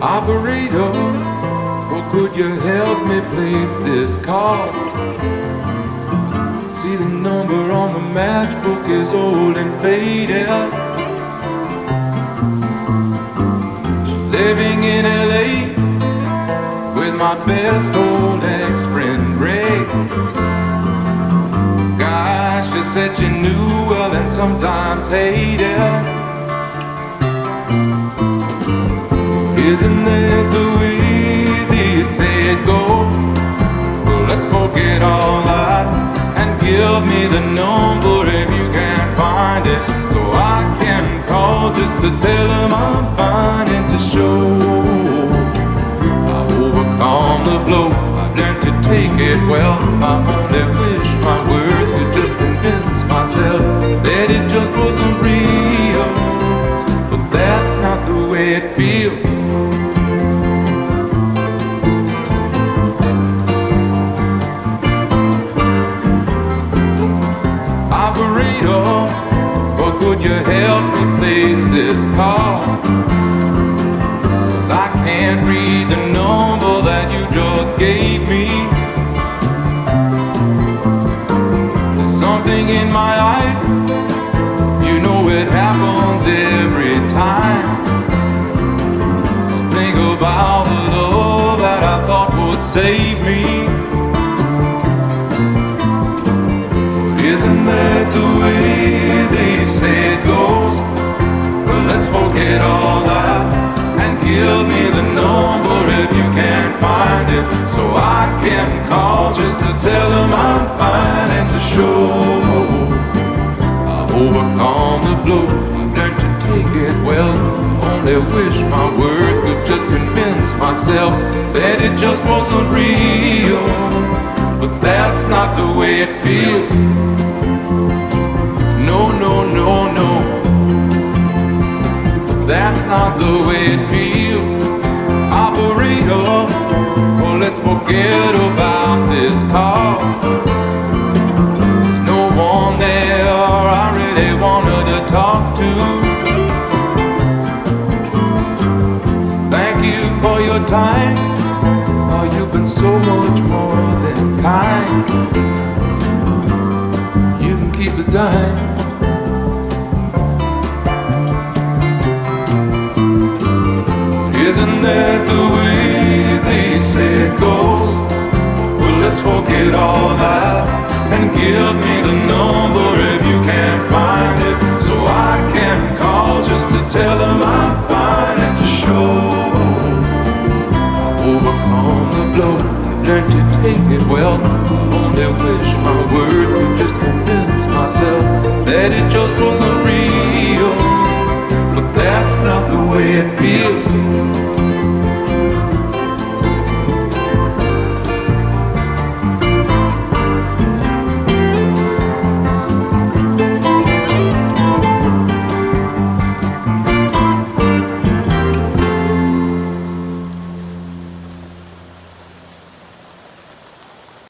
Operator, or could you help me place this call? See, the number on the matchbook is old and faded. She's living in LA with my best old ex-friend Ray. Gosh, she said she knew well and sometimes hated. Isn't that the way they say it goes? Well, let's forget all that and give me the number if you can find it, so I can call just to tell them I'm fine and to show I've overcome the blow. I've learned to take it well. I only wish my words could just convince myself that it just wasn't real, but that's not the way it feels. Operator, or could you help me place this call? 'Cause I can't read the number that you just gave me. There's something in my eyes, you know it happens every time. Think about the love that I thought would save me. Isn't that the way they say it goes? Well, let's forget all that and give me the number if you can find it, so I can call just to tell them I'm fine and to show I've overcome the blow. I've learned to take it well. I only wish my words could just convince myself that it just wasn't real, but that's not the way it feels. No, no, no, no, that's not the way it feels. Operator, well, let's forget about this call. There's no one there I really wanted to talk to. Thank you for your time. Oh, you've been so much more than kind. You can keep the dime. Isn't that the way they say it goes? Well, let's forget all that and give me the number if you can find it, so I can call just to tell them I'm fine and to show I've overcome the blow. I've learned to take it well. I only wish my words could just convince myself that it just wasn't real, but that's not the way it feels.